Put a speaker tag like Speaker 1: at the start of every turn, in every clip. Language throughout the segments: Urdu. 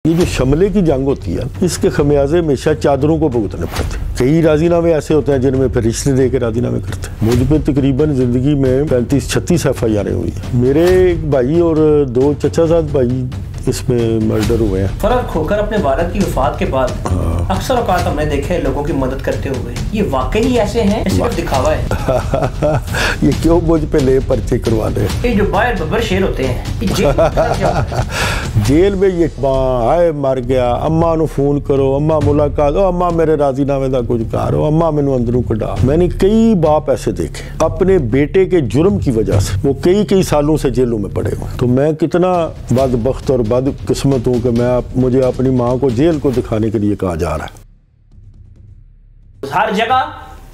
Speaker 1: یہ جو شملے کی جنگ ہوتی ہے اس کے خمیازے ہمیشہ چادروں کو بھگتنے پڑتے ہیں۔ کئی راضی نامے ایسے ہوتے ہیں جن میں پھر رشتے دے کے راضی نامے کرتے ہیں۔ مجھ پہ تقریباً زندگی میں 35-36 FIR ہوئی ہیں۔ میرے ایک بھائی اور 2 چچا زاد بھائی اس میں مرڈر ہوئے ہیں۔
Speaker 2: فرق ہو کر اپنے والد کی وفات کے بعد اکثر اوقات ہم نے دیکھے لوگوں کی مدد کرتے ہوئے، یہ واقعی ایسے ہیں صرف دکھاوا ہے؟
Speaker 1: یہ کیوں مجھ پہ لے پرچے کروا لے؟
Speaker 2: یہ جو باہر ببر شیر ہوتے ہیں
Speaker 1: جیل میں یہ آئے مر گیا، اماں نو فون کرو، اماں ملاقات، اماں میرے راضی نامے دا کچھ کرو، اماں مینوں اندروں کڈا۔ میں نے کئی باپ ایسے دیکھے اپنے بیٹے کے جرم کی وجہ سے وہ کئی سالوں سے جیلوں میں پڑے ہوئے۔ تو میں کتنا بدبخت اور بد قسمت ہوں کہ مجھے اپنی ماں کو جیل کو دکھانے کے لیے کہا جا رہا ہے۔
Speaker 2: ہر جگہ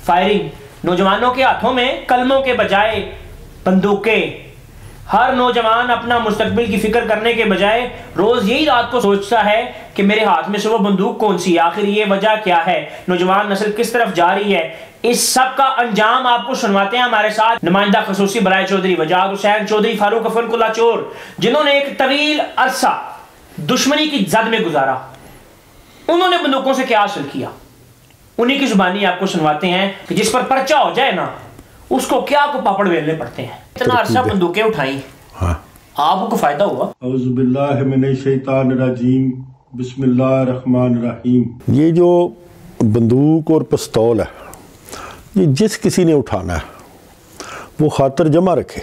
Speaker 2: فائرنگ، نوجوانوں کے ہاتھوں میں کلموں کے بجائے بندوقیں۔ ہر نوجوان اپنا مستقبل کی فکر کرنے کے بجائے روز یہی رات کو سوچتا ہے کہ میرے ہاتھ میں سے وہ بندوق کون سی ہے، آخر یہ وجہ کیا ہے، نوجوان نسل کس طرف جا رہی ہے۔ اس سب کا انجام آپ کو سنواتے ہیں ہمارے ساتھ نمائندہ خصوصی برائے چودھری وجاہت حسین چودھری فاروق افن کو لاچور، جنہوں نے ایک طویل عرصہ دشمنی کی زد میں گزارا۔ انہوں نے بندوقوں سے کیا حاصل کیا، انہی کی زبانی آپ کو سنواتے ہیں کہ جس پر پرچہ ہو جائے نا اس کو کیا کو پاپڑ ویلنے پڑتے ہیں۔ اتنا عرصہ بندوقیں اٹھائیں، آپ کو فائدہ ہوا؟
Speaker 1: اعوذ باللہ من الشیطان الرجیم، بسم اللہ الرحمن الرحیم۔ یہ جو بندوق اور پستول ہے یہ جس کسی نے اٹھانا ہے وہ خاطر جمع رکھے۔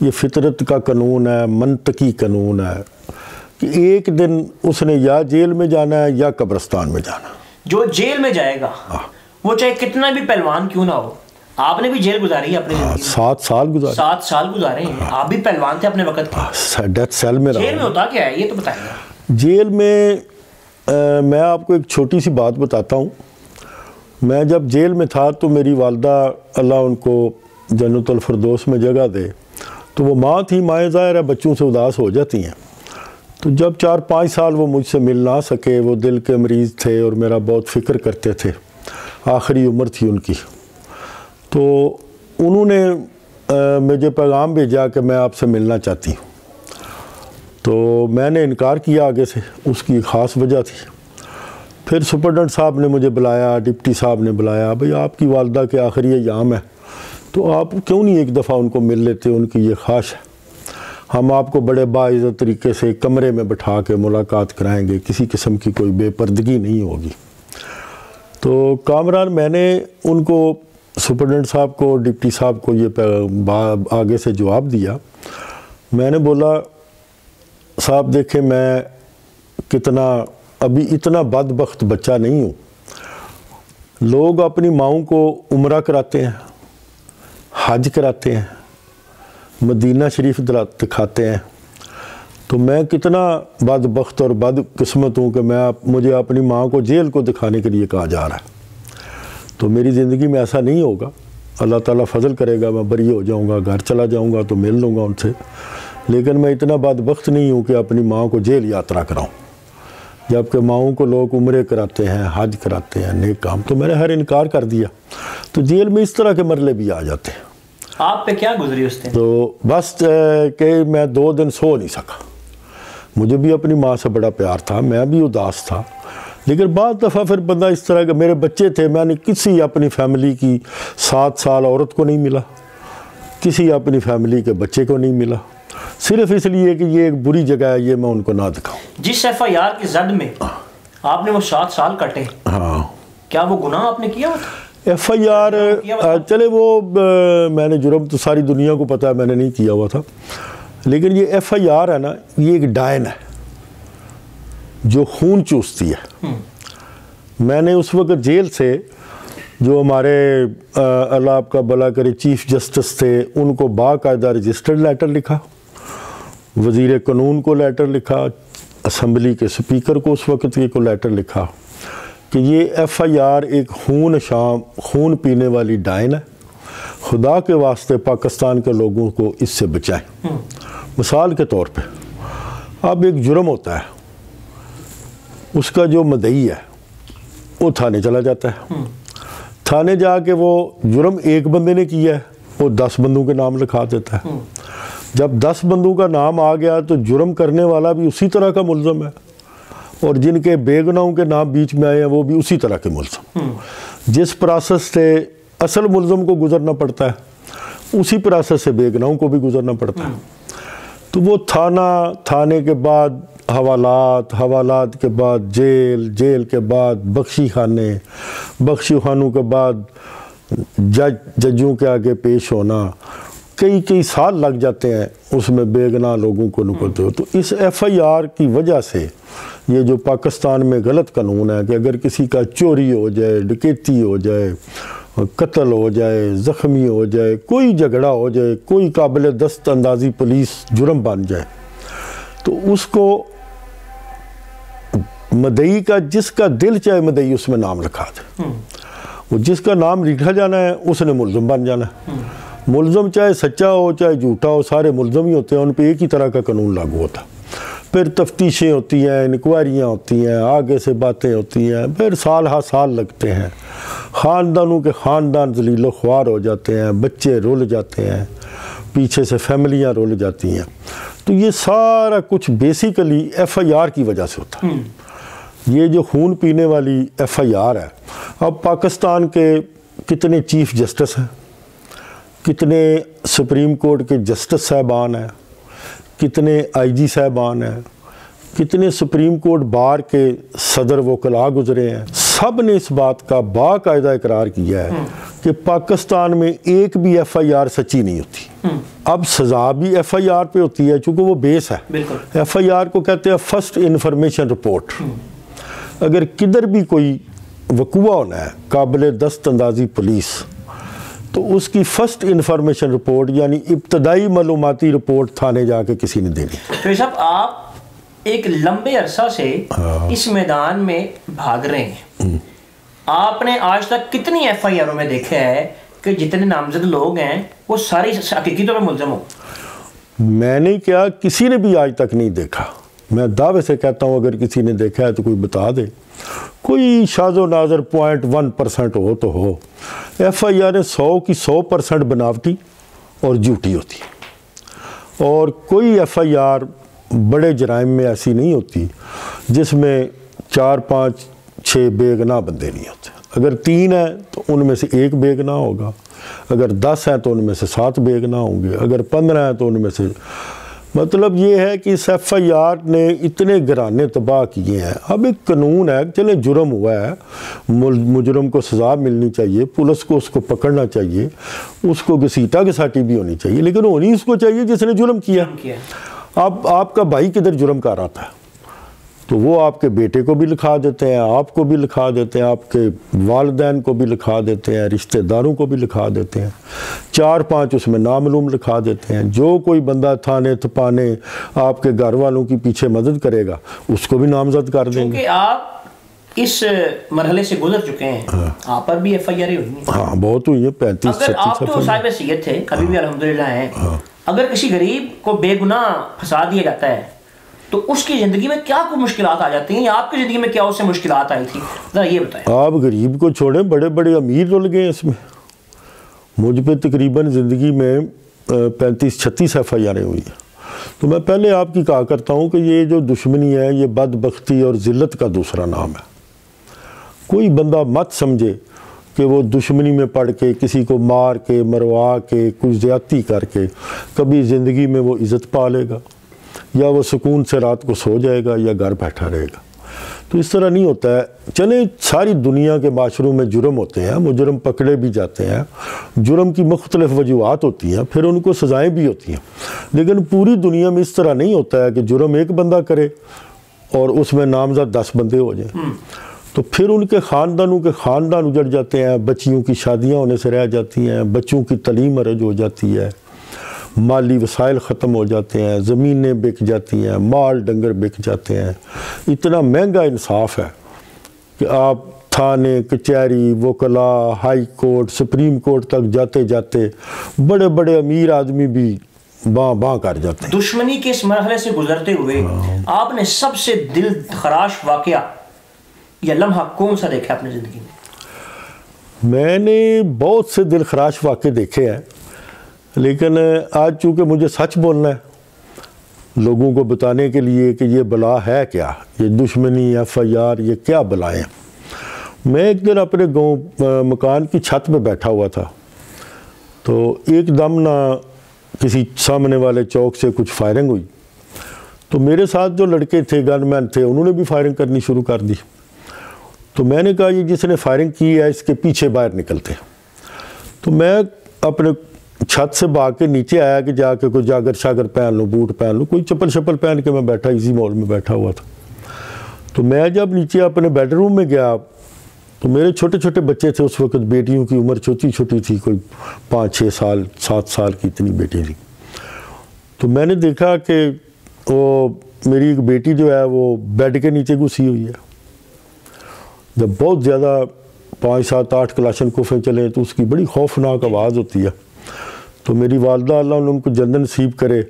Speaker 1: یہ فطرت کا قانون ہے، منطقی قانون ہے کہ ایک دن اس نے یا جیل میں جانا ہے یا قبرستان میں جانا ہے۔ جو
Speaker 2: جیل میں جائے گا وہ چاہے کتنا بھی پہلوان کیوں نہ ہو، آپ نے بھی جیل گزاری ہے اپنی زندگی میں،
Speaker 1: 7 سال گزارے،
Speaker 2: 7 سال گزارے ہیں، آپ بھی پہلوان تھے اپنے وقت کے۔
Speaker 1: ڈیتھ سیل میں رہا۔
Speaker 2: جیل میں ہوتا کیا ہے یہ تو بتائیے۔
Speaker 1: جیل میں میں آپ کو ایک چھوٹی سی بات بتاتا ہوں۔ میں جب جیل میں تھا تو میری والدہ اللہ ان کو جنت الفردوس میں جگہ دے، تو وہ ماں تھی، مائیں ظاہر ہے بچوں سے اداس ہو جاتی ہیں۔ تو جب 4-5 سال وہ مجھ سے مل نہ سکے، وہ دل کے مریض تھے اور میرا بہت فکر کرتے تھے، آخری عمر تھی ان کی، تو انہوں نے مجھے پیغام بھیجا کہ میں آپ سے ملنا چاہتی ہوں۔ تو میں نے انکار کیا آگے سے، اس کی خاص وجہ تھی۔ پھر سپرڈنٹ صاحب نے مجھے بلایا، ڈپٹی صاحب نے بلایا، بھئی آپ کی والدہ کے آخری ایام ہے تو آپ کیوں نہیں ایک دفعہ ان کو مل لیتے، ان کی یہ خواہش ہے، ہم آپ کو بڑے باعزت طریقے سے کمرے میں بٹھا کے ملاقات کرائیں گے، کسی قسم کی کوئی بے پردگی نہیں ہوگی۔ تو کامران میں نے ان کو، سپرڈنٹ صاحب کو، ڈپٹی صاحب کو یہ آگے سے جواب دیا۔ میں نے بولا صاحب دیکھیں میں ابھی اتنا بدبخت بچہ نہیں ہوں۔ لوگ اپنی ماؤں کو عمرہ کراتے ہیں، حج کراتے ہیں، مدینہ شریف دکھاتے ہیں، تو میں کتنا بدبخت اور بد قسمت ہوں کہ مجھے اپنی ماں کو جیل کو دکھانے کے لیے کہا جا رہا ہے۔ تو میری زندگی میں ایسا نہیں ہوگا، اللہ تعالیٰ فضل کرے گا، میں بری ہو جاؤں گا، گھر چلا جاؤں گا تو مل لوں گا ان سے، لیکن میں اتنا بدبخت نہیں ہوں کہ اپنی ماں کو جیل یاترا کراؤں، جبکہ ماؤں کو لوگ عمرے کراتے ہیں، حج کراتے ہیں، نیک کام۔ تو میں نے ہر انکار کر دیا۔ تو جیل میں اس طرح کے مرلے بھی آ جاتے ہیں۔
Speaker 2: آپ پہ کیا گزری اس دن؟
Speaker 1: تو بس کہ میں 2 دن سو نہیں سکا۔ مجھے بھی اپنی ماں سے بڑا پیار تھا، میں بھی اداس تھا، لیکن بعض دفعہ پھر بندہ اس طرح کہ میرے بچے تھے، میں نے کسی اپنی فیملی کی 7 سال عورت کو نہیں ملا، کسی اپنی فیملی کے بچے کو نہیں ملا، صرف اس لیے کہ یہ ایک بری جگہ ہے، یہ میں ان کو نہ دکھاؤں۔
Speaker 2: جس FIR کی زد میں آپ نے وہ 7 سال کٹے،
Speaker 1: ہاں،
Speaker 2: کیا وہ گناہ آپ نے کیا تھا؟
Speaker 1: FIR چلے وہ میں نے جرم تو ساری دنیا کو پتا ہے میں نے نہیں کیا ہوا تھا، لیکن یہ FIR ہے نا، یہ ایک ڈائن ہے جو خون چوستی ہے۔ میں نے اس وقت جیل سے جو ہمارے اللہ آپ کا بھلا کرے چیف جسٹس تھے، ان کو باقاعدہ رجسٹرڈ لیٹر لکھا، وزیر قانون کو لیٹر لکھا، اسمبلی کے سپیکر کو اس وقت کو لیٹر لکھا کہ یہ FIR ایک خون پینے والی ڈائن ہے، خدا کے واسطے پاکستان کے لوگوں کو اس سے بچائیں۔ مثال کے طور پہ اب ایک جرم ہوتا ہے، اس کا جو مدعی ہے وہ تھانے چلا جاتا ہے، تھانے جا کے وہ جرم ایک بندے نے کیا ہے وہ 10 بندوں کے نام لکھا دیتا ہے۔ جب 10 بندوں کا نام آ گیا تو جرم کرنے والا بھی اسی طرح کا ملزم ہے، اور جن کے بے گناہوں کے نام بیچ میں آئے ہیں وہ بھی اسی طرح کے ملزم. جس پروسیس سے اصل ملزم کو گزرنا پڑتا ہے اسی پروسیس سے بے گناہوں کو بھی گزرنا پڑتا ہے. تو وہ تھانے کے بعد حوالات کے بعد جیل کے بعد بخشی خانوں کے بعد ججوں کے آگے پیش ہونا، کئی سال لگ جاتے ہیں اس میں بے گناہ لوگوں کو نکلتے ہو. تو اس ایف آئی آر کی وجہ سے یہ جو پاکستان میں غلط قانون ہے کہ اگر کسی کا چوری ہو جائے، ڈکیتی ہو جائے، قتل ہو جائے، زخمی ہو جائے، کوئی جھگڑا ہو جائے، کوئی قابل دست اندازی پولیس جرم بن جائے، تو اس کو مدعی کا جس کا دل چاہے مدعی اس میں نام لکھا دے. وہ جس کا نام لکھا جانا ہے اس نے ملزم بن جانا ہے. ملزم چاہے سچا ہو چاہے جھوٹا ہو، سارے ملزم ہی ہوتے ہیں، ان پہ ایک ہی طرح کا قانون لاگو ہوتا ہے. پھر تفتیشیں ہوتی ہیں، انکوائریاں ہوتی ہیں، آگے سے باتیں ہوتی ہیں، پھر سال ہا سال لگتے ہیں. خاندانوں کے خاندان ذلیل و خوار ہو جاتے ہیں، بچے رول جاتے ہیں، پیچھے سے فیملیاں رول جاتی ہیں. تو یہ سارا کچھ بیسیکلی ایف آئی آر کی وجہ سے ہوتا ہے. یہ جو خون پینے والی ایف آئی آر ہے. اب پاکستان کے کتنے چیف جسٹس ہیں، کتنے سپریم کورٹ کے جسٹس صاحبان ہیں، کتنے آئی جی صاحبان ہیں، کتنے سپریم کورٹ بار کے صدر وکلاء گزرے ہیں، سب نے اس بات کا باقاعدہ اقرار کیا ہے کہ پاکستان میں ایک بھی ایف آئی آر سچی نہیں ہوتی. اب سزا بھی ایف آئی آر پہ ہوتی ہے چونکہ وہ بیس ہے. ایف آئی آر کو کہتے ہیں فرسٹ انفارمیشن رپورٹ. اگر کدھر بھی کوئی وقوع ہونا ہے قابل دست اندازی پولیس، تو اس کی فرسٹ انفارمیشن رپورٹ یعنی ابتدائی معلوماتی رپورٹ تھانے جا کے کسی نے دینی. تو
Speaker 2: صاحب آپ ایک لمبے عرصہ سے اس میدان میں بھاگ رہے ہیں، آپ نے آج تک کتنی ایف آئی آروں میں دیکھا ہے کہ جتنے نامزد لوگ ہیں وہ ساری حقیقی طور پہ ملزم ہوں؟
Speaker 1: میں نے کیا کسی نے بھی آج تک نہیں دیکھا. میں دعوے سے کہتا ہوں اگر کسی نے دیکھا ہے تو کوئی بتا دے. کوئی شاذ و نادر 0.1% ہو تو ہو. ایف آئی آر 100 کی 100% بناوٹی اور جھوٹی ہوتی ہے. اور کوئی ایف آئی آر بڑے جرائم میں ایسی نہیں ہوتی جس میں 4 5 6 بے گناہ بندے نہیں ہوتے. اگر 3 ہیں تو ان میں سے 1 بے گناہ ہوگا، اگر 10 ہیں تو ان میں سے 7 بے گناہ ہوں گے، اگر 15 ہیں تو ان میں سے. مطلب یہ ہے کہ اس ایف آئی آر نے اتنے گھرانے تباہ کیے ہیں. اب ایک قانون ہے، چلے جرم ہوا ہے، مجرم کو سزا ملنی چاہیے، پولیس کو اس کو پکڑنا چاہیے، اس کو گھسیٹا گھساٹی بھی ہونی چاہیے، لیکن ہونی اس کو چاہیے جس نے جرم کیا. اب آپ کا بھائی کدھر جرم کر رہا تھا تو وہ آپ کے بیٹے کو بھی لکھا دیتے ہیں، آپ کو بھی لکھا دیتے ہیں، آپ کے والدین کو بھی لکھا دیتے ہیں، رشتہ داروں کو بھی لکھا دیتے ہیں، 4 5 اس میں نامعلوم لکھا دیتے ہیں. جو کوئی بندہ تھانے تھپانے آپ کے گھر والوں کی پیچھے مدد کرے گا اس کو بھی نامزد کر دیں گے.
Speaker 2: کیونکہ آپ اس مرحلے سے گزر چکے ہیں، آپ پر بھی ایف آئی آر ہوئی ہیں.
Speaker 1: ہاں بہت ہوئی ہیں، 35 36.
Speaker 2: آپ تو صاحب حیثیت تھے، ابھی بھی الحمدللہ ہیں. اگر کسی غریب کو بے گناہ پھنسا دیا جاتا ہے تو اس کی زندگی میں کیا کوئی مشکلات آ جاتی ہیں، یا آپ کی زندگی میں کیا اس سے مشکلات آئی تھی، ذرا یہ بتائیں.
Speaker 1: آپ غریب کو چھوڑیں، بڑے بڑے امیر رول گئے اس میں. مجھ پہ تقریباً زندگی میں 35 36 ایف آئی آریں ہوئی ہیں. تو میں پہلے آپ کی کہا کرتا ہوں کہ یہ جو دشمنی ہے یہ بدبختی اور ذلت کا دوسرا نام ہے. کوئی بندہ مت سمجھے کہ وہ دشمنی میں پڑ کے کسی کو مار کے مروا کے کچھ زیادتی کر کے کبھی زندگی میں وہ عزت پا لے گا، یا وہ سکون سے رات کو سو جائے گا، یا گھر بیٹھا رہے گا. تو اس طرح نہیں ہوتا ہے. چلے ساری دنیا کے معاشروں میں جرم ہوتے ہیں، مجرم پکڑے بھی جاتے ہیں، جرم کی مختلف وجوہات ہوتی ہیں، پھر ان کو سزائیں بھی ہوتی ہیں. لیکن پوری دنیا میں اس طرح نہیں ہوتا ہے کہ جرم ایک بندہ کرے اور اس میں نامزد 10 بندے ہو جائیں. تو پھر ان کے خاندانوں کے خاندان اجڑ جاتے ہیں، بچیوں کی شادیاں ہونے سے رہ جاتی ہیں، بچوں کی تعلیم مرج ہو جاتی ہے، مالی وسائل ختم ہو جاتے ہیں، زمینیں بک جاتی ہیں، مال ڈنگر بک جاتے ہیں. اتنا مہنگا انصاف ہے کہ آپ تھانے کچہری وکلاء ہائی کورٹ سپریم کورٹ تک جاتے جاتے بڑے بڑے امیر آدمی بھی باں کر جاتے ہیں.
Speaker 2: دشمنی کے اس مرحلے سے گزرتے ہوئے آپ نے سب سے دل خراش واقعہ یا لمحہ کون سا دیکھا اپنی زندگی میں؟
Speaker 1: میں نے بہت سے دل خراش واقعے دیکھے ہیں، لیکن آج چونکہ مجھے سچ بولنا ہے لوگوں کو بتانے کے لیے کہ یہ بلا ہے کیا، یہ دشمنی FIR یہ کیا بلائیں۔ میں ایک دن اپنے گاؤں مکان کی چھت پہ بیٹھا ہوا تھا، تو ایک دم نہ کسی سامنے والے چوک سے کچھ فائرنگ ہوئی، تو میرے ساتھ جو لڑکے تھے گن مین تھے انہوں نے بھی فائرنگ کرنی شروع کر دی۔ تو میں نے کہا یہ جس نے فائرنگ کی ہے اس کے پیچھے باہر نکلتے ہیں۔ تو میں اپنے چھت سے بھاگ کے نیچے آیا کہ جا کے کوئی جاگر شاگر پہن لوں، بوٹ پہن لوں، کوئی چپل شپل پہن کے میں بیٹھا ایزی مال میں بیٹھا ہوا تھا۔ تو میں جب نیچے اپنے بیڈ روم میں گیا تو میرے چھوٹے چھوٹے بچے تھے اس وقت، بیٹیوں کی عمر چھوٹی چھوٹی تھی، کوئی 5-6 سال 7 سال کی اتنی بیٹی تھی۔ تو میں نے دیکھا کہ وہ میری ایک بیٹی جو ہے وہ بیڈ کے نیچے گھسی ہوئی ہے۔ جب بہت زیادہ 5-7-8 کلاشن کوفیں چلیں تو اس کی بڑی خوفناک آواز ہوتی ہے۔ تو میری والدہ اللہ ان کو جنت نصیب کرے،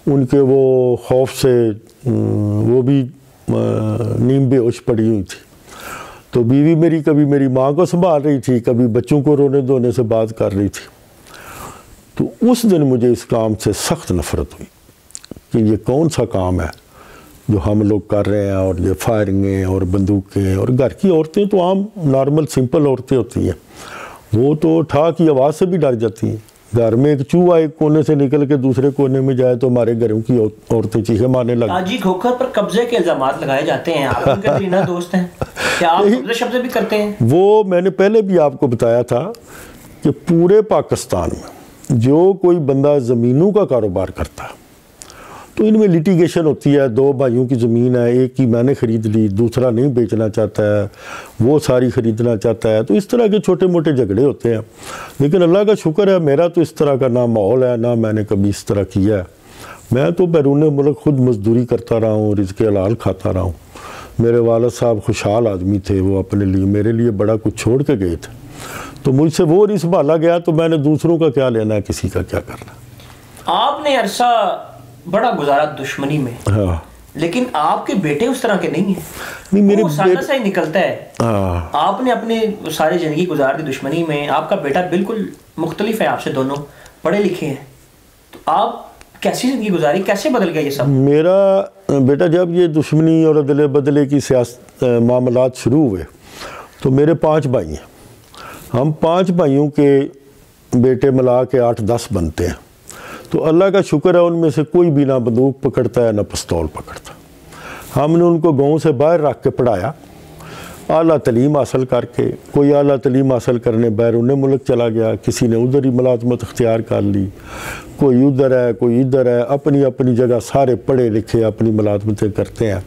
Speaker 1: ان کے وہ خوف سے وہ بھی نیم بے ہوش پڑی ہوئی تھی۔ تو بیوی میری کبھی میری ماں کو سنبھال رہی تھی، کبھی بچوں کو رونے دھونے سے بات کر رہی تھی۔ تو اس دن مجھے اس کام سے سخت نفرت ہوئی کہ یہ کون سا کام ہے جو ہم لوگ کر رہے ہیں، اور یہ فائرنگیں اور بندوقیں، اور گھر کی عورتیں تو عام نارمل سمپل عورتیں ہوتی ہیں، وہ تو ٹھا کی آواز سے بھی ڈر جاتی ہیں۔ گھر میں ایک چوہا ایک کونے سے نکل کے دوسرے کونے میں جائے تو ہمارے گھروں کی عورتیں چیخیں مارنے لگیں۔
Speaker 2: حاجی کھوکھر پر قبضے کے الزامات لگائے جاتے ہیں، آپ ان کے دینا دوست ہیں، کیا آپ قبضے شبضے بھی کرتے ہیں؟
Speaker 1: وہ میں نے پہلے بھی آپ کو بتایا تھا کہ پورے پاکستان میں جو کوئی بندہ زمینوں کا کاروبار کرتا ہے تو ان میں لیٹیگیشن ہوتی ہے، 2 بھائیوں کی زمین ہے، ایک کی میں نے خرید لی، دوسرا نہیں بیچنا چاہتا ہے، وہ ساری خریدنا چاہتا ہے، تو اس طرح کے چھوٹے موٹے جھگڑے ہوتے ہیں۔ لیکن اللہ کا شکر ہے میرا تو اس طرح کا نہ ماحول ہے، نہ میں نے کبھی اس طرح کیا ہے۔ میں تو بیرون ملک خود مزدوری کرتا رہا ہوں، رزق حلال کھاتا رہا ہوں۔ میرے والد صاحب خوشحال آدمی تھے، وہ اپنے لیے میرے لیے بڑا کچھ چھوڑ کے گئے تھے، تو مجھ سے وہ نہیں سنبھالا گیا، تو میں نے دوسروں کا کیا لینا ہے، کسی کا کیا کرنا۔
Speaker 2: آپ نے عرصہ بڑا گزارا دشمنی میں،
Speaker 1: ہاں،
Speaker 2: لیکن آپ کے بیٹے اس طرح کے نہیں ہیں،
Speaker 1: نہیں میرے
Speaker 2: وہ سادہ سا ہی نکلتا ہے۔
Speaker 1: ہاں،
Speaker 2: آپ نے اپنی ساری زندگی گزار دی دشمنی میں، آپ کا بیٹا بالکل مختلف ہے آپ سے، دونوں پڑھے لکھے ہیں، تو آپ کیسی زندگی گزاری، کیسے بدل گیا یہ سب؟
Speaker 1: میرا بیٹا جب یہ دشمنی اور عدلے بدلے کی معاملات شروع ہوئے تو میرے 5 بھائی ہیں، ہم 5 بھائیوں کے بیٹے ملا کے 8-10 بنتے ہیں، تو اللہ کا شکر ہے ان میں سے کوئی بھی نہ بندوق پکڑتا ہے نہ پستول پکڑتا۔ ہم نے ان کو گاؤں سے باہر رکھ کے پڑھایا، اعلیٰ تعلیم حاصل کر کے، کوئی اعلیٰ تعلیم حاصل کرنے بیرون ملک چلا گیا، کسی نے ادھر ہی ملازمت اختیار کر لی، کوئی ادھر ہے کوئی ادھر ہے، اپنی اپنی جگہ سارے پڑھے لکھے اپنی ملازمتیں کرتے ہیں۔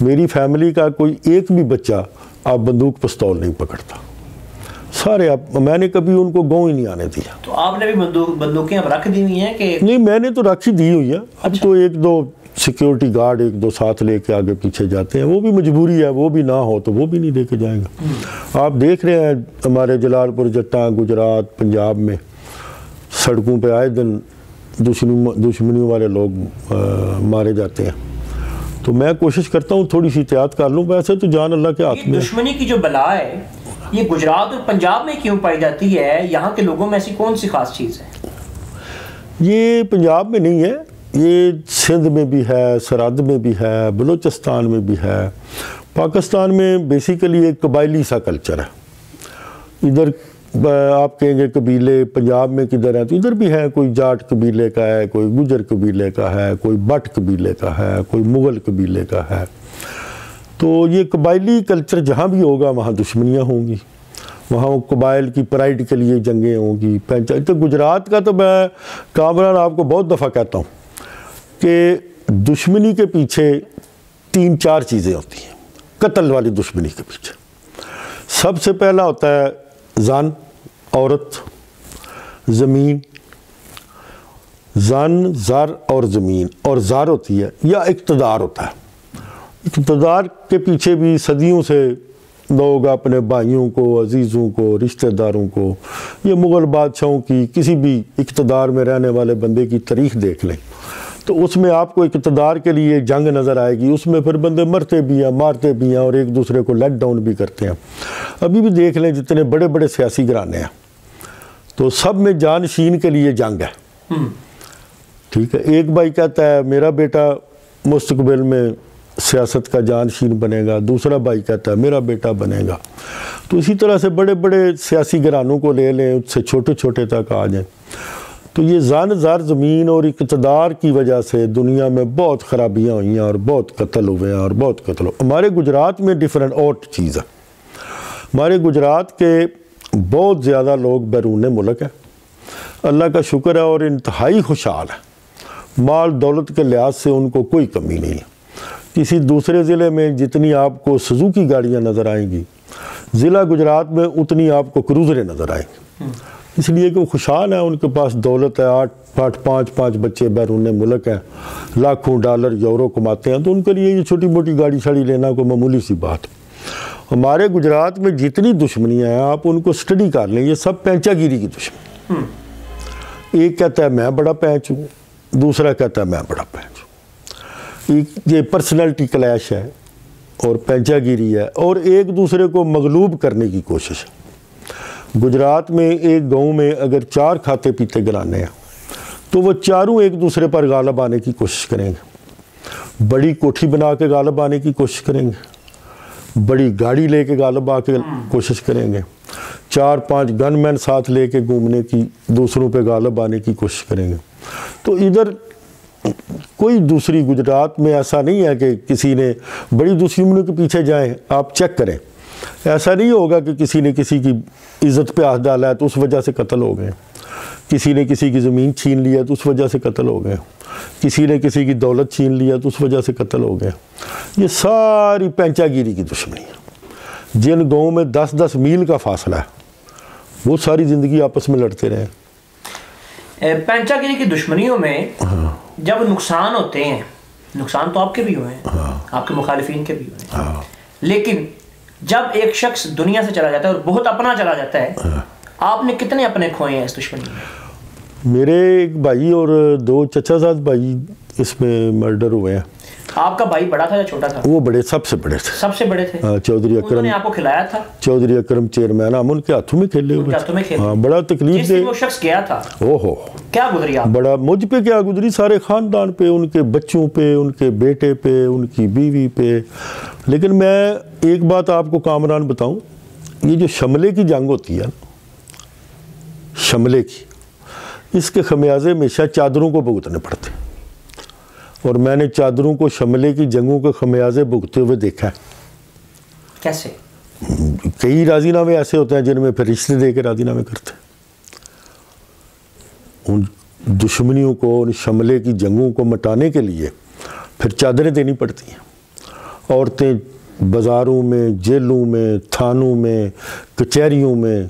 Speaker 1: میری فیملی کا کوئی ایک بھی بچہ اب بندوق پستول نہیں پکڑتا، سارے میں نے کبھی ان کو گاؤں ہی نہیں آنے دیا۔
Speaker 2: تو آپ نے بھی بندوقیں اب رکھ دی ہوئی ہیں کہ؟ نہیں،
Speaker 1: میں نے تو رکھ ہی دی ہوئی ہے، اب تو 1-2 سیکیورٹی گارڈ 1-2 ساتھ لے کے آگے پیچھے جاتے ہیں، وہ بھی مجبوری ہے، وہ بھی نہ ہو تو وہ بھی نہیں لے کے جائیں گا۔ آپ دیکھ رہے ہیں ہمارے جلال پور جٹاں گجرات پنجاب میں سڑکوں پہ آئے دن دشمنیوں والے لوگ مارے جاتے ہیں، تو میں کوشش کرتا ہوں تھوڑی سی احتیاط کر لوں، ویسے تو جان اللہ کے ہاتھ میں۔
Speaker 2: دشمنی کی جو بلا ہے یہ گجرات اور پنجاب میں کیوں پائی جاتی ہے؟ یہاں کے لوگوں میں ایسی کون سی خاص چیز ہے؟
Speaker 1: یہ پنجاب میں نہیں ہے، یہ سندھ میں بھی ہے، سرحد میں بھی ہے، بلوچستان میں بھی ہے۔ پاکستان میں بیسیکلی ایک قبائلی سا کلچر ہے، ادھر آپ کہیں گے قبیلے پنجاب میں کدھر ہیں تو ادھر بھی ہے، کوئی جاٹ قبیلے کا ہے، کوئی گجر قبیلے کا ہے، کوئی بٹ قبیلے کا ہے، کوئی مغل قبیلے کا ہے۔ تو یہ قبائلی کلچر جہاں بھی ہوگا وہاں دشمنیاں ہوں گی، وہاں قبائل کی پرائڈ کے لیے جنگیں ہوں گی۔ تو گجرات کا تو میں کامران آپ کو بہت دفعہ کہتا ہوں کہ دشمنی کے پیچھے 3-4 چیزیں ہوتی ہیں، قتل والی دشمنی کے پیچھے۔ سب سے پہلا ہوتا ہے زن، عورت، زمین، زن، زر اور زمین، اور زر ہوتی ہے یا اقتدار ہوتا ہے۔ اقتدار کے پیچھے بھی صدیوں سے لوگ اپنے بھائیوں کو، عزیزوں کو، رشتہ داروں کو، یہ مغل بادشاہوں کی کسی بھی اقتدار میں رہنے والے بندے کی تاریخ دیکھ لیں تو اس میں آپ کو اقتدار کے لیے جنگ نظر آئے گی، اس میں پھر بندے مرتے بھی ہیں، مارتے بھی ہیں، اور ایک دوسرے کو لیٹ ڈاؤن بھی کرتے ہیں۔ ابھی بھی دیکھ لیں جتنے بڑے بڑے سیاسی گھرانے ہیں تو سب میں جانشین کے لیے جنگ ہے، ٹھیک ہے، ایک بھائی کہتا ہے میرا بیٹا مستقبل میں سیاست کا جانشین بنے گا، دوسرا بھائی کہتا ہے میرا بیٹا بنے گا. تو اسی طرح سے بڑے بڑے سیاسی گھرانوں کو لے لیں، اس سے چھوٹے چھوٹے تک آ جائیں. تو یہ زار زمین اور اقتدار کی وجہ سے دنیا میں بہت خرابیاں ہوئی ہیں اور بہت قتل ہوئے ہیں اور بہت قتل ہمارے گجرات میں ڈیفرنٹ اور چیز ہے. ہمارے گجرات کے بہت زیادہ لوگ بیرون ملک ہیں، اللہ کا شکر ہے، اور انتہائی خوشحال ہے. مال دولت کے لحاظ سے ان کو کوئی کمی نہیں ہے. کسی دوسرے ضلع میں جتنی آپ کو سزوکی گاڑیاں نظر آئیں گی، ضلع گجرات میں اتنی آپ کو کروزریں نظر آئیں گی. اس لیے کہ وہ خوشحال ہیں، ان کے پاس دولت ہے، 8-5 بچے بیرون ملک ہیں، لاکھوں ڈالر یورو کماتے ہیں، تو ان کے لیے یہ چھوٹی موٹی گاڑی شاڑی لینا کوئی معمولی سی بات. ہمارے گجرات میں جتنی دشمنیاں ہیں آپ ان کو اسٹڈی کر لیں، یہ سب پینچا گیری کی دشمنی. ایک کہتا ہے میں بڑا پینچ ہوں، دوسرا کہتا ہے میں بڑا پینچ ہوں. یہ پرسنالٹی کلیش ہے اور پینچا گیری ہے، اور ایک دوسرے کو مغلوب کرنے کی کوشش ہے. گجرات میں ایک گاؤں میں اگر 4 کھاتے پیتے گھرانے ہیں تو وہ چاروں ایک دوسرے پر غالب آنے کی کوشش کریں گے، بڑی کوٹھی بنا کے غالب آنے کی کوشش کریں گے، بڑی گاڑی لے کے غالب آ کے کوشش کریں گے، 4-5 گن مین ساتھ لے کے گھومنے کی، دوسروں پہ غالب آنے کی کوشش کریں گے. تو ادھر کوئی دوسری گجرات میں ایسا نہیں ہے کہ کسی نے بڑی دشمنیوں کے پیچھے جائیں. آپ چیک کریں، ایسا نہیں ہوگا کہ کسی نے کسی کی عزت پہ ہاتھ ڈالا ہے تو اس وجہ سے قتل ہو گئے، کسی نے کسی کی زمین چھین لیا تو اس وجہ سے قتل ہو گئے، کسی نے کسی کی دولت چھین لیا تو اس وجہ سے قتل ہو گئے. یہ ساری پینچا گیری کی دشمنی ہے. جن گاؤں میں 10-10 میل کا فاصلہ ہے وہ ساری زندگی آپس میں لڑتے رہے.
Speaker 2: پینچا گیری کی دشمنیوں میں جب نقصان ہوتے ہیں، نقصان تو آپ کے بھی ہوئے ہیں، آپ کے مخالفین کے بھی ہوئے ہیں، لیکن جب ایک شخص دنیا سے چلا جاتا ہے اور بہت اپنا چلا جاتا ہے، آپ نے کتنے اپنے کھوئے ہیں اس دشمنی میں؟
Speaker 1: میرے ایک بھائی اور 2 چچا زاد بھائی اس میں مرڈر ہوئے ہیں.
Speaker 2: آپ کا بھائی بڑا تھا یا چھوٹا تھا؟
Speaker 1: وہ بڑے، سب سے بڑے تھے.
Speaker 2: سب سے بڑے تھے.
Speaker 1: چودھری
Speaker 2: انہوں نے آپ کو کھلایا تھا؟
Speaker 1: چودھری اکرم چیئرمین، ہم ان کے ہاتھوں میں کھیلے ہوئے تھے. ہاں، بڑا تکلیف دے.
Speaker 2: وہ شخص گیا تھا،
Speaker 1: اوہو
Speaker 2: کیا گزری آپ؟
Speaker 1: بڑا مجھ پہ کیا گزری، سارے خاندان پہ، ان کے بچوں پہ، ان کے بیٹے پہ، ان کی بیوی پہ. لیکن میں ایک بات آپ کو کامران بتاؤں، یہ جو شملے کی جنگ ہوتی ہے، شملے کی، اس کے خمیازے ہمیشہ چادروں کو بھگتنے پڑتے ہیں. اور میں نے چادروں کو شملے کی جنگوں کے خمیازے بھگتے ہوئے دیکھا ہے.
Speaker 2: کیسے؟
Speaker 1: کئی راضی نامے ایسے ہوتے ہیں جن میں پھر رشتے دے کے راضی نامے کرتے ہیں. ان دشمنیوں کو، ان شملے کی جنگوں کو مٹانے کے لیے پھر چادریں دینی پڑتی ہیں. عورتیں بازاروں میں، جیلوں میں، تھانوں میں، کچہریوں میں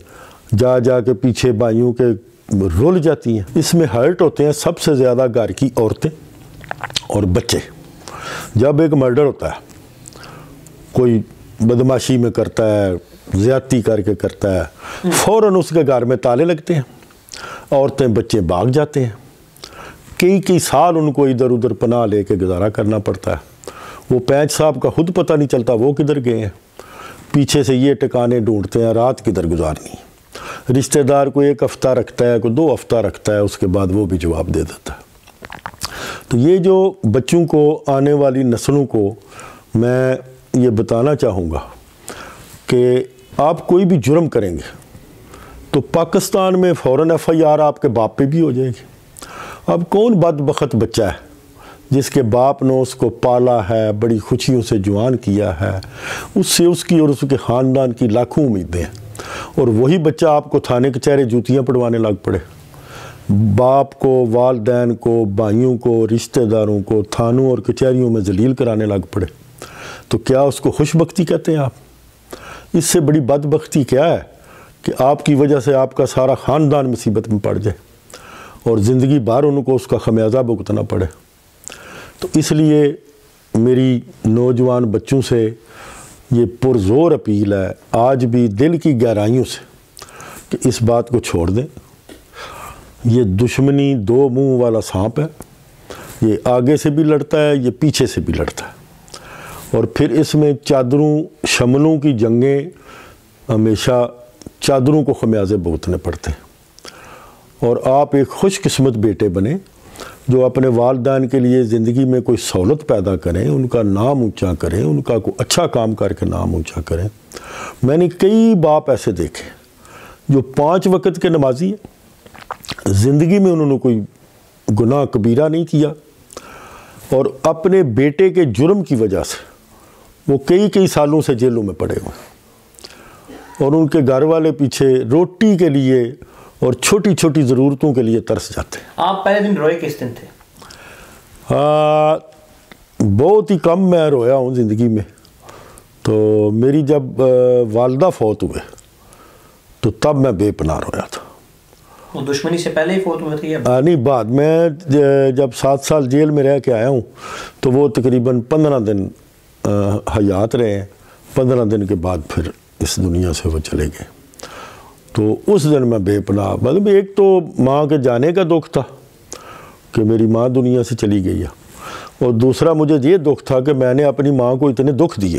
Speaker 1: جا جا کے پیچھے بھائیوں کے رول جاتی ہیں. اس میں ہرٹ ہوتے ہیں سب سے زیادہ گھر کی عورتیں اور بچے. جب ایک مرڈر ہوتا ہے، کوئی بدماشی میں کرتا ہے، زیادتی کر کے کرتا ہے، فوراً اس کے گھر میں تالے لگتے ہیں، عورتیں بچے بھاگ جاتے ہیں. کئی سال ان کو ادھر ادھر پناہ لے کے گزارا کرنا پڑتا ہے. وہ پینچ صاحب کا خود پتہ نہیں چلتا وہ کدھر گئے ہیں. پیچھے سے یہ ٹکانے ڈھونڈتے ہیں رات کدھر گزارنی. رشتہ دار کو 1 ہفتہ رکھتا ہے، کوئی 2 ہفتہ رکھتا ہے، اس کے بعد وہ بھی جواب دے دیتا ہے. تو یہ جو بچوں کو، آنے والی نسلوں کو میں یہ بتانا چاہوں گا کہ آپ کوئی بھی جرم کریں گے تو پاکستان میں فوراً FIR آپ کے باپ پہ بھی ہو جائے گی. اب کون بدبخت بچہ ہے جس کے باپ نے اس کو پالا ہے، بڑی خوشیوں سے جوان کیا ہے، اس سے اس کی اور اس کے خاندان کی لاکھوں امیدیں ہیں، اور وہی بچہ آپ کو تھانے کچہرے جوتیاں پڑوانے لگ پڑے. باپ کو، والدین کو، بھائیوں کو، رشتہ داروں کو تھانوں اور کچہریوں میں ذلیل کرانے لگ پڑے. تو کیا اس کو خوش بختی کہتے ہیں آپ؟ اس سے بڑی بدبختی کیا ہے کہ آپ کی وجہ سے آپ کا سارا خاندان مصیبت میں پڑ جائے اور زندگی بھر ان کو اس کا خمیازہ بھگتنا پڑے. تو اس لیے میری نوجوان بچوں سے یہ پرزور اپیل ہے آج بھی دل کی گہرائیوں سے کہ اس بات کو چھوڑ دیں. یہ دشمنی 2 منہ والا سانپ ہے، یہ آگے سے بھی لڑتا ہے، یہ پیچھے سے بھی لڑتا ہے. اور پھر اس میں چادروں، شملوں کی جنگیں ہمیشہ چادروں کو خمیازے بھگتنے پڑتے ہیں. اور آپ ایک خوش قسمت بیٹے بنیں جو اپنے والدین کے لیے زندگی میں کوئی سہولت پیدا کریں، ان کا نام اونچا کریں، ان کا کوئی اچھا کام کر کے نام اونچا کریں۔ میں نے کئی باپ ایسے دیکھے جو 5 وقت کے نمازی ہیں، زندگی میں انہوں نے کوئی گناہ کبیرہ نہیں کیا، اور اپنے بیٹے کے جرم کی وجہ سے وہ کئی سالوں سے جیلوں میں پڑے ہوئے ہیں، اور ان کے گھر والے پیچھے روٹی کے لیے اور چھوٹی چھوٹی ضرورتوں کے لیے ترس جاتے ہیں۔
Speaker 2: آپ پہلے دن روئے کس دن تھے؟
Speaker 1: بہت ہی کم میں رویا ہوں زندگی میں۔ تو میری جب والدہ فوت ہوئے تو تب میں بے پناہ رویا تھا۔
Speaker 2: وہ دشمنی سے پہلے ہی فوت ہوئے تھے یا
Speaker 1: نہیں، بعد میں جب 7 سال جیل میں رہ کے آیا ہوں تو وہ تقریباً 15 دن حیات رہے ہیں، 15 دن کے بعد پھر اس دنیا سے وہ چلے گئے۔ تو اس دن میں بے پناہ، مطلب ایک تو ماں کے جانے کا دکھ تھا کہ میری ماں دنیا سے چلی گئی ہے، اور دوسرا مجھے یہ دکھ تھا کہ میں نے اپنی ماں کو اتنے دکھ دیے،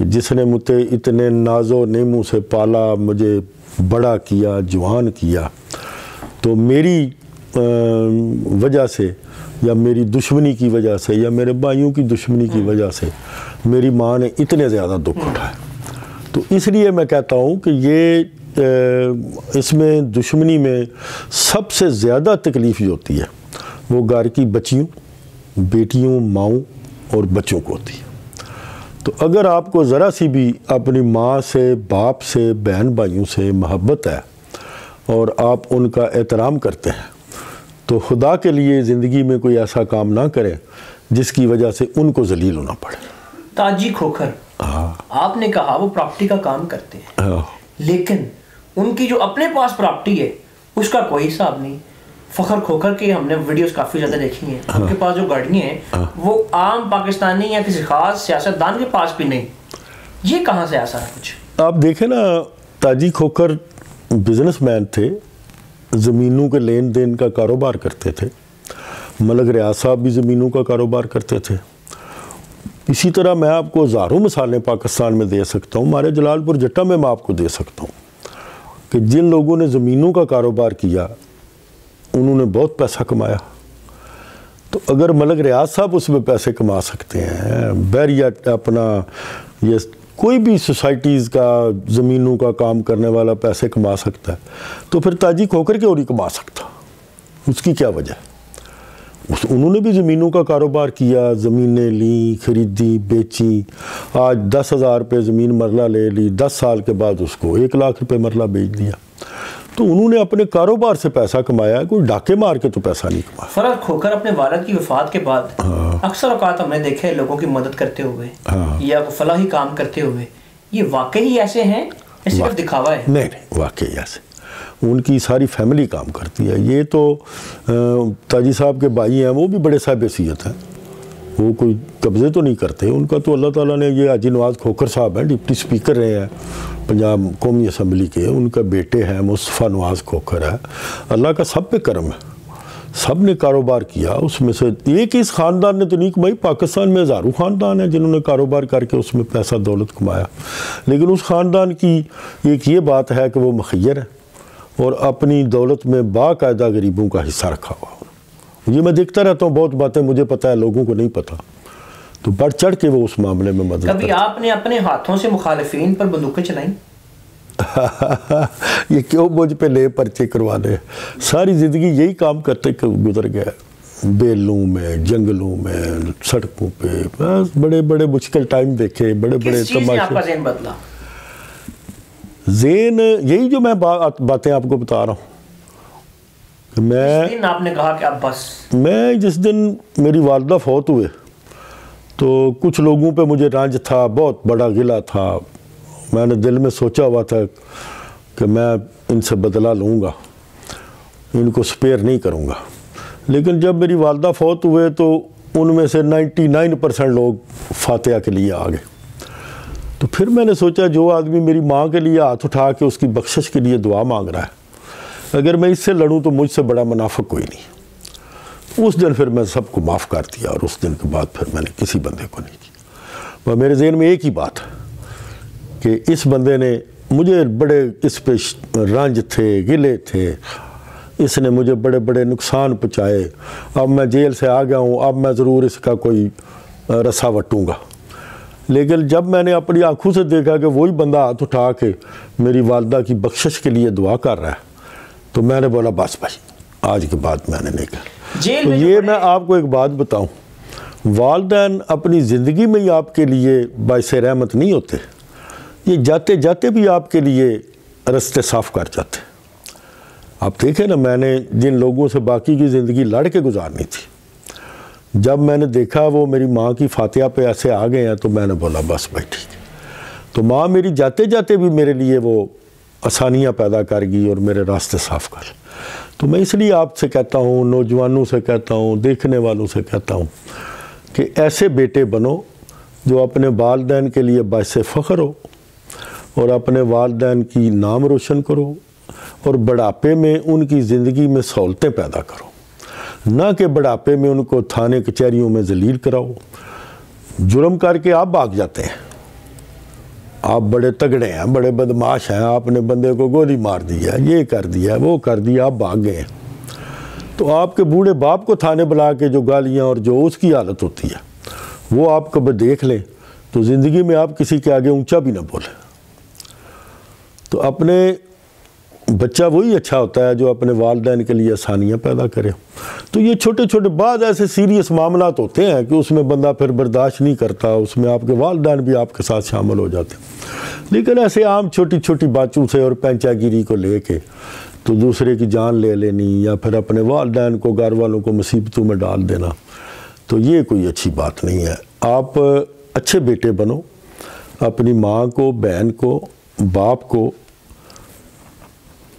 Speaker 1: جس نے مجھے اتنے ناز و نیموں سے پالا، مجھے بڑا کیا، جوان کیا، تو میری وجہ سے یا میری دشمنی کی وجہ سے یا میرے بھائیوں کی دشمنی کی وجہ سے میری ماں نے اتنے زیادہ دکھ اٹھائے۔ تو اس لیے میں کہتا ہوں کہ یہ اس میں دشمنی میں سب سے زیادہ تکلیف جو ہوتی ہے وہ گھر کی بچیوں، بیٹیوں، ماؤں اور بچوں کو ہوتی ہے۔ تو اگر آپ کو ذرا سی بھی اپنی ماں سے، باپ سے، بہن بھائیوں سے محبت ہے اور آپ ان کا احترام کرتے ہیں تو خدا کے لیے زندگی میں کوئی ایسا کام نہ کریں جس کی وجہ سے ان کو ذلیل ہونا پڑے۔
Speaker 2: تاجی کھوکھر، آپ نے کہا وہ پراپرٹی کا کام کرتے ہیں، لیکن ان کی جو اپنے پاس پراپرٹی ہے اس کا کوئی حساب نہیں۔ فخر کھوکھر کے ہم نے ویڈیوز کافی زیادہ دیکھی ہیں، ان کے پاس جو گاڑیاں ہیں وہ عام پاکستانی یا کسی خاص سیاستدان کے پاس بھی نہیں۔ یہ کہاں سے ایسا ہے کچھ؟
Speaker 1: آپ دیکھیں نا، تاجی کھوکھر بزنس مین تھے، زمینوں کے لین دین کا کاروبار کرتے تھے۔ ملک ریاض صاحب بھی زمینوں کا کاروبار کرتے تھے۔ اسی طرح میں آپ کو ہزاروں مثالیں پاکستان میں دے سکتا ہوں، ہمارے جلال پور جٹا میں آپ کو دے سکتا ہوں کہ جن لوگوں نے زمینوں کا کاروبار کیا انہوں نے بہت پیسہ کمایا۔ تو اگر ملک ریاض صاحب اس میں پیسے کما سکتے ہیں، بحریہ اپنا یہ کوئی بھی سوسائٹیز کا زمینوں کا کام کرنے والا پیسے کما سکتا ہے، تو پھر تاجی کھوکھر کیوں نہیں کما سکتا؟ اس کی کیا وجہ ہے؟ انہوں نے بھی زمینوں کا کاروبار کیا، زمینیں لیں، خریدی، بیچی۔ آج 10,000 روپے زمین مرلہ لے لی، 10 سال کے بعد اس کو 1 لاکھ روپے مرلہ بیچ دیا۔ تو انہوں نے اپنے کاروبار سے پیسہ کمایا، کوئی ڈاکے مار کے تو پیسہ نہیں کمایا۔
Speaker 2: فرق کھوکھر اپنے والد کی وفات کے بعد اکثر اوقات ہم نے دیکھے ہیں لوگوں کی مدد کرتے ہوئے یا فلاحی کام کرتے ہوئے، یہ واقعی ایسے ہیں یا صرف دکھاوا ہے؟
Speaker 1: نہیں، واقعی ایسے، ان کی ساری فیملی کام کرتی ہے۔ یہ تو تاجی صاحب کے بھائی ہیں، وہ بھی بڑے صاحب حیثیت ہیں، وہ کوئی قبضے تو نہیں کرتے۔ ان کا تو اللہ تعالیٰ نے، یہ حاجی نواز کھوکھر صاحب ہیں، ڈپٹی اسپیکر رہے ہیں پنجاب قومی اسمبلی کے، ان کا بیٹے ہیں مصطفیٰ نواز کھوکھر ہے۔ اللہ کا سب پہ کرم ہے، سب نے کاروبار کیا۔ اس میں سے ایک ہی اس خاندان نے تو نہیں کمائی، پاکستان میں ہزاروں خاندان ہیں جنہوں نے کاروبار کر کے اس میں پیسہ دولت کمایا، لیکن اس خاندان کی ایک یہ بات ہے کہ وہ مخیر ہے اور اپنی دولت میں باقاعدہ غریبوں کا حصہ رکھا ہوا۔ یہ میں دیکھتا رہتا ہوں، بہت باتیں مجھے پتہ ہے، لوگوں کو نہیں پتہ، تو بڑھ چڑھ کے وہ اس معاملے میں مدد
Speaker 2: کبھی آپ نے اپنے ہاتھوں سے مخالفین پر بندوقیں چلائیں؟
Speaker 1: یہ کیوں مجھ پہ لے پرچے کروا دے؟ ساری زندگی یہی کام کرتے گزر گیا، بیلوں میں، جنگلوں میں، سڑکوں پہ، بس بڑے بڑے مشکل ٹائم دیکھے، بڑے بڑے
Speaker 2: کس چیز نے آپ کا ذہن بدلا؟
Speaker 1: ذہن یہی جو میں باتیں آپ کو بتا رہا ہوں کہ
Speaker 2: جس دن آپ نے کہا کہ اب بس،
Speaker 1: میں جس دن میری والدہ فوت ہوئے تو کچھ لوگوں پہ مجھے رنج تھا، بہت بڑا غلہ تھا۔ میں نے دل میں سوچا ہوا تھا کہ میں ان سے بدلہ لوں گا، ان کو سپیئر نہیں کروں گا، لیکن جب میری والدہ فوت ہوئے تو ان میں سے 99% لوگ فاتحہ کے لیے آ گئے۔ تو پھر میں نے سوچا جو آدمی میری ماں کے لیے ہاتھ اٹھا کے اس کی بخشش کے لیے دعا مانگ رہا ہے، اگر میں اس سے لڑوں تو مجھ سے بڑا منافق کوئی نہیں۔ اس دن پھر میں سب کو معاف کر دیا، اور اس دن کے بعد پھر میں نے کسی بندے کو نہیں کیا۔ میرے ذہن میں ایک ہی بات ہے کہ اس بندے نے مجھے بڑے اس پہ رنج تھے، گلے تھے، اس نے مجھے بڑے بڑے نقصان پہنچائے، اب میں جیل سے آ گیا ہوں، اب میں ضرور اس کا کوئی رسا وٹوں گا۔ لیکن جب میں نے اپنی آنکھوں سے دیکھا کہ وہی بندہ ہاتھ اٹھا کے میری والدہ کی بخشش کے لیے دعا کر رہا ہے، تو میں نے بولا بس بھائی آج کے بعد میں نے نہیں کہا۔ تو یہ میں آپ کو ایک بات بتاؤں، والدین اپنی زندگی میں ہی آپ کے لیے باعث رحمت نہیں ہوتے، یہ جاتے جاتے بھی آپ کے لیے رستے صاف کر جاتے۔ آپ دیکھیں نا، میں نے جن لوگوں سے باقی کی زندگی لڑ کے گزارنی تھی، جب میں نے دیکھا وہ میری ماں کی فاتحہ پہ ایسے آ گئے ہیں تو میں نے بولا بس بھائی ٹھیک ہے۔ تو ماں میری جاتے جاتے بھی میرے لیے وہ آسانیاں پیدا کر گئی اور میرے راستے صاف کر۔ تو میں اس لیے آپ سے کہتا ہوں، نوجوانوں سے کہتا ہوں، دیکھنے والوں سے کہتا ہوں کہ ایسے بیٹے بنو جو اپنے والدین کے لیے باعث فخر ہو اور اپنے والدین کی نام روشن کرو، اور بڑھاپے میں ان کی زندگی میں سہولتیں پیدا کرو، نہ کہ بڑھاپے میں ان کو تھانے کچہریوں میں ذلیل کراؤ۔ جرم کر کے آپ بھاگ جاتے ہیں، آپ بڑے تگڑے ہیں، بڑے بدماش ہیں، آپ نے بندے کو گولی مار دی ہے، یہ کر دیا وہ کر دیا، آپ بھاگ گئے ہیں، تو آپ کے بوڑھے باپ کو تھانے بلا کے جو گالیاں اور جو اس کی حالت ہوتی ہے وہ آپ کبھی دیکھ لیں تو زندگی میں آپ کسی کے آگے اونچا بھی نہ بولیں۔ تو اپنے بچہ وہی اچھا ہوتا ہے جو اپنے والدین کے لیے آسانیاں پیدا کرے۔ تو یہ چھوٹے چھوٹے بعض ایسے سیریس معاملات ہوتے ہیں کہ اس میں بندہ پھر برداشت نہیں کرتا، اس میں آپ کے والدین بھی آپ کے ساتھ شامل ہو جاتے ہیں۔ لیکن ایسے عام چھوٹی چھوٹی باتوں سے اور پینچا گیری کو لے کے تو دوسرے کی جان لے لینی یا پھر اپنے والدین کو، گھر والوں کو مصیبتوں میں ڈال دینا، تو یہ کوئی اچھی بات نہیں ہے۔ آپ اچھے بیٹے بنو، اپنی ماں کو، بہن کو، باپ کو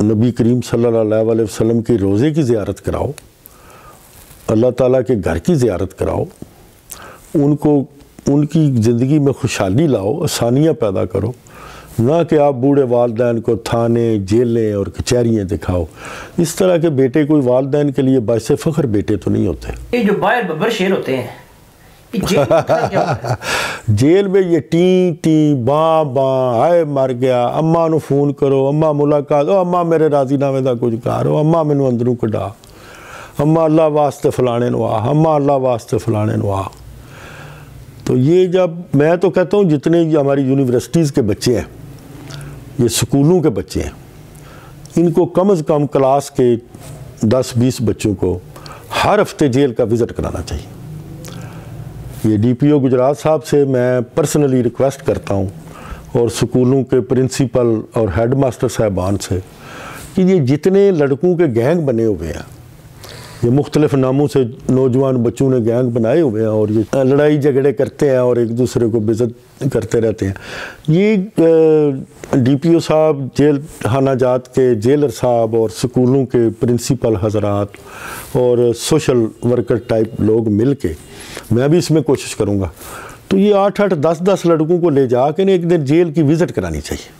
Speaker 1: نبی کریم صلی اللہ علیہ وسلم کی روزے کی زیارت کراؤ، اللہ تعالیٰ کے گھر کی زیارت کراؤ، ان کو ان کی زندگی میں خوشحالی لاؤ، آسانیاں پیدا کرو، نہ کہ آپ بوڑھے والدین کو تھانے، جیلیں اور کچہریاں دکھاؤ۔ اس طرح کے بیٹے کوئی والدین کے لیے باعث فخر بیٹے تو نہیں ہوتے۔
Speaker 2: یہ جو باہر ببر شیر ہوتے ہیں
Speaker 1: جیل میں یہ ٹیں ٹیں باں باں، ہائے مر گیا، اماں نو فون کرو، اماں ملاقات، او اماں میرے راضی نامے دا کچھ کرو، اماں مینوں اندروں کڈا، اماں اللہ واسطے فلانے نو آ، اماں اللہ واسطے فلانے نو آ۔ تو یہ جب میں تو کہتا ہوں جتنے ہماری یونیورسٹیز کے بچے ہیں، یہ سکولوں کے بچے ہیں، ان کو کم از کم کلاس کے 10-20 بچوں کو ہر ہفتے جیل کا وزٹ کرانا چاہیے۔ یہ ڈی پی او گجرات صاحب سے میں پرسنلی ریکویسٹ کرتا ہوں، اور سکولوں کے پرنسپل اور ہیڈ ماسٹر صاحبان سے، کہ یہ جتنے لڑکوں کے گینگ بنے ہوئے ہیں، یہ مختلف ناموں سے نوجوان بچوں نے گینگ بنائے ہوئے ہیں اور یہ لڑائی جھگڑے کرتے ہیں اور ایک دوسرے کو بےعزت کرتے رہتے ہیں، یہ ڈی پی او صاحب، جیل خانہ جات کے جیلر صاحب اور سکولوں کے پرنسپل حضرات اور سوشل ورکر ٹائپ لوگ مل کے، میں بھی اس میں کوشش کروں گا، تو یہ 8-8 10-10 لڑکوں کو لے جا کے ایک دن جیل کی وزٹ کرانی چاہیے،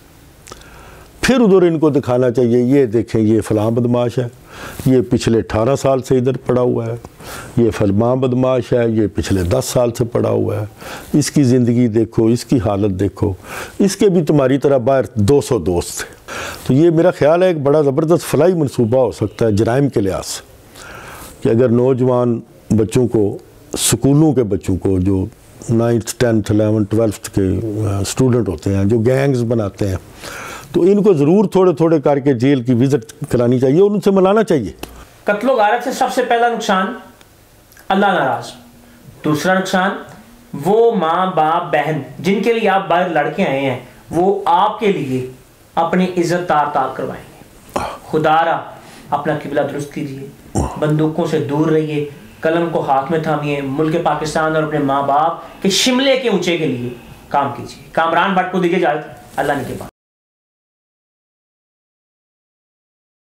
Speaker 1: پھر ادھر ان کو دکھانا چاہیے، یہ دیکھیں یہ فلاں بدماش ہے، یہ پچھلے 18 سال سے ادھر پڑا ہوا ہے، یہ فلاں بدماش ہے، یہ پچھلے 10 سال سے پڑا ہوا ہے، اس کی زندگی دیکھو، اس کی حالت دیکھو، اس کے بھی تمہاری طرح باہر 200 دوست ہیں۔ تو یہ میرا خیال ہے ایک بڑا زبردست فلاحی منصوبہ ہو سکتا ہے جرائم کے لحاظ سے، کہ اگر نوجوان بچوں کو، سکولوں کے بچوں کو جو 9th 10th 11th 12th کے اسٹوڈنٹ ہوتے ہیں جو گینگز بناتے ہیں، تو ان کو ضرور تھوڑے تھوڑے کر کے جیل کی وزٹ کرانی چاہیے اور ان سے ملانا چاہیے۔
Speaker 2: قتل و غارت سے سب سے پہلا نقصان اللہ ناراض، دوسرا نقصان وہ ماں باپ بہن جن کے لیے آپ باہر لڑکے آئے ہیں، وہ آپ کے لیے اپنی عزت تار کروائیں گے۔ خدا را اپنا قبلہ درست کیجیے، بندوقوں سے دور رہیے، قلم کو ہاتھ میں تھامیے، ملک پاکستان اور اپنے ماں باپ کے شملے کے اونچے کے لیے کام کیجیے۔ کامران بٹ کو دیجیے اجازت، اللہ نے کے بعد۔